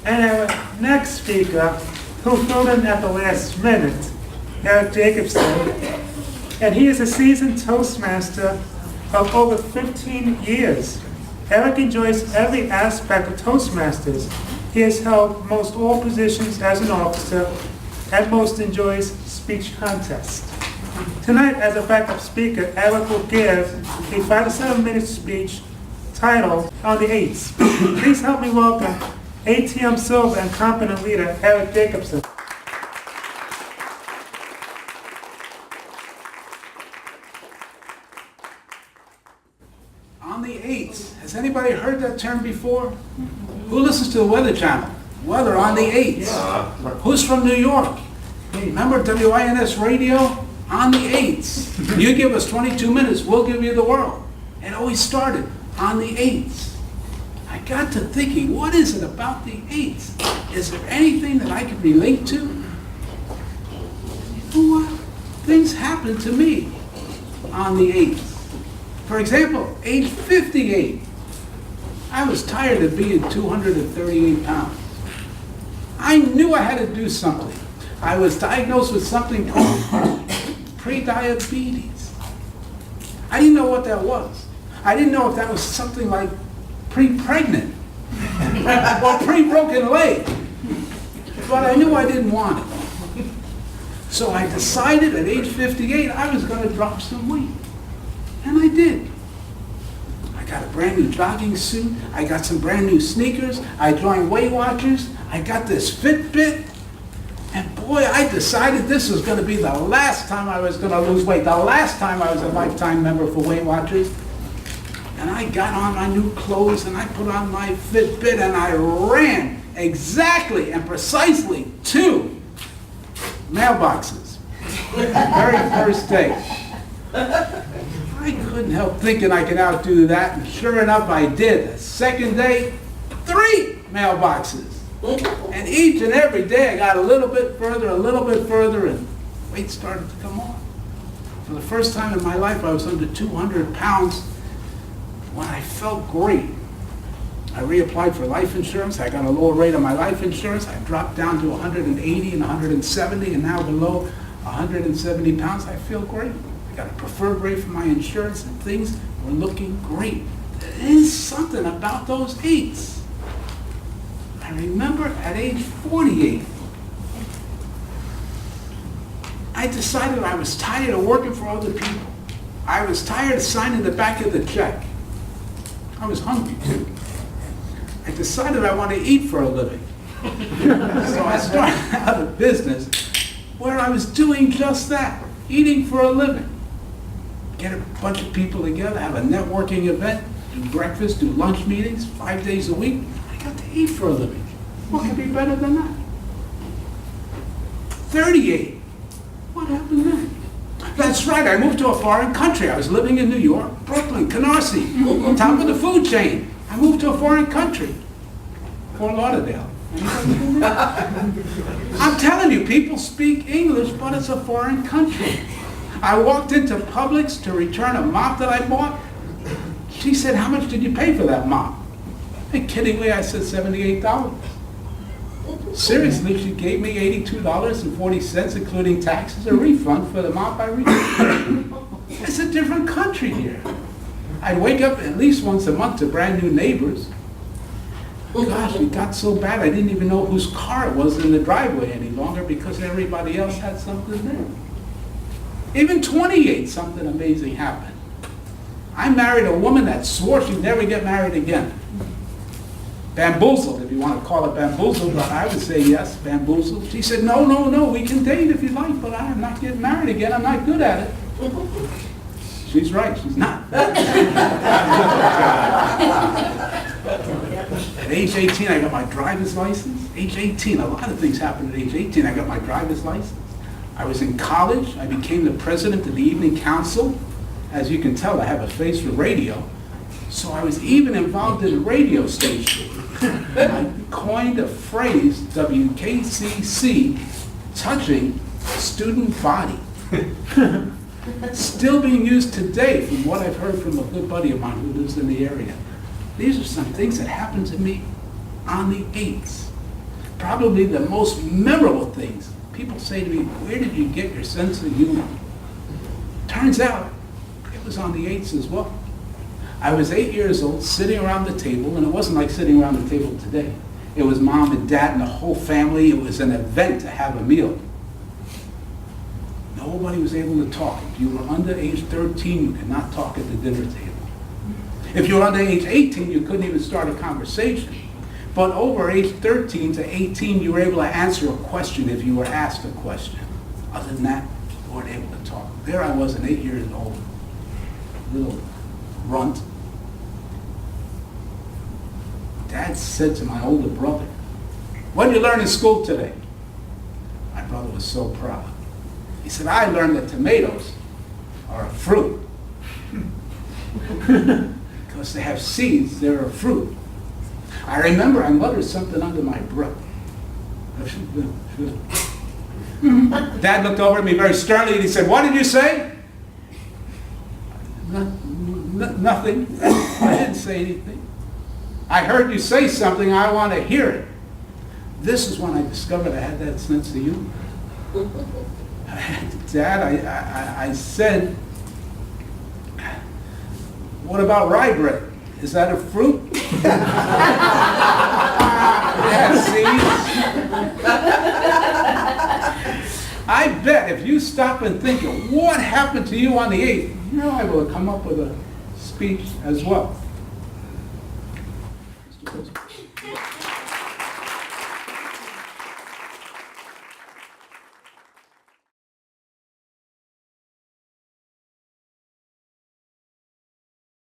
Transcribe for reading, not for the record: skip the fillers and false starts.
And our next speaker, who filled in at the last minute, Eric Jacobson, and he is a seasoned Toastmaster of over 15 years. Eric enjoys every aspect of Toastmasters. He has held most all positions as an officer and most enjoys speech contests. Tonight, as a backup speaker, Eric will give a 5 to 7 minute speech titled On the Eights. Please help me welcome ATM Silver and competent leader Eric Jacobson. On the eights. Has anybody heard that term before? Who listens to the Weather Channel? Weather on the eights. Who's from New York? Remember WINS radio? On the eights. You give us 22 minutes, we'll give you the world. It always started on the eights. I got to thinking, what is it about the eights? Is there anything that I can relate to? You know what? Things happen to me on the eights. For example, age 58, I was tired of being 238 pounds. I knew I had to do something. I was diagnosed with something called pre-diabetes. I didn't know what that was. I didn't know if that was something like pre-pregnant or pre-broken leg. But I knew I didn't want it. So I decided at age 58 I was going to drop some weight. And I did. I got a brand new jogging suit. I got some brand new sneakers. I joined Weight Watchers. I got this Fitbit. And boy, I decided this was going to be the last time I was going to lose weight. The last time I was a lifetime member for Weight Watchers. And I got on my new clothes and I put on my Fitbit and I ran exactly and precisely 2 mailboxes. Very first day. I couldn't help thinking I could outdo that, and sure enough I did. The second day, 3 mailboxes. And each and every day I got a little bit further, and weight started to come on. For the first time in my life, I was under 200 pounds when I felt great. I reapplied for life insurance. I got a lower rate on my life insurance. I dropped down to 180 and 170, and now below 170 pounds. I feel great. I got a preferred rate for my insurance, and things were looking great. There is something about those eights. I remember at age 48, I decided I was tired of working for other people. I was tired of signing the back of the check. I was hungry too. I decided I wanted to eat for a living. So I started out a business where I was doing just that, eating for a living. Get a bunch of people together, have a networking event, do breakfast, do lunch meetings, 5 days a week. I got to eat for a living. What could be better than that? 38. What happened then? That's right, I moved to a foreign country. I was living in New York, Brooklyn, Canarsie, top of the food chain. I moved to a foreign country. Fort Lauderdale. I'm telling you, people speak English, but it's a foreign country. I walked into Publix to return a mop that I bought. She said, "How much did you pay for that mop?" And kiddingly, I said $78. Seriously, she gave me $82.40, including taxes, a refund for the mop I returned. It's a different country here. I'd wake up at least once a month to brand new neighbors. Gosh, it got so bad I didn't even know whose car it was in the driveway any longer because everybody else had something there. Even 28, something amazing happened. I married a woman that swore she'd never get married again. Bamboozled, if you want to call it bamboozled, but I would say yes, bamboozled. She said, no, we can date if you like, but I am not getting married again. I'm not good at it. She's right, she's not. At age 18, I got my driver's license. Age 18, a lot of things happened at age 18. I got my driver's license. I was in college. I became the president of the evening council. As you can tell, I have a face for radio. So I was even involved in a radio station. I coined a phrase, WKCC, touching student body. Still being used today from what I've heard from a good buddy of mine who lives in the area. These are some things that happened to me on the 8th. probably the most memorable things. People say to me, where did you get your sense of humor? Turns out, it was on the 8s as well. I was 8 years old, sitting around the table, and it wasn't like sitting around the table today. It was mom and dad and the whole family. It was an event to have a meal. Nobody was able to talk. If you were under age 13, you could not talk at the dinner table. If you were under age 18, you couldn't even start a conversation. But over age 13 to 18, you were able to answer a question if you were asked a question. Other than that, you weren't able to talk. There I was, an 8 years old, little runt. Dad said to my older brother, "What did you learn in school today?" My brother was so proud. He said, "I learned that tomatoes are a fruit." Because they have seeds, they're a fruit. I remember I muttered something under my breath. Dad looked over at me very sternly and he said, "What did you say?" Nothing. I didn't say anything. "I heard you say something, I want to hear it." This is when I discovered I had that sense of humor. "Dad, I said, what about rye bread? Is that a fruit?" Yeah, see? I bet if you stop and think of what happened to you on the 8th, you're able to come up with a speech as well. Mr. President.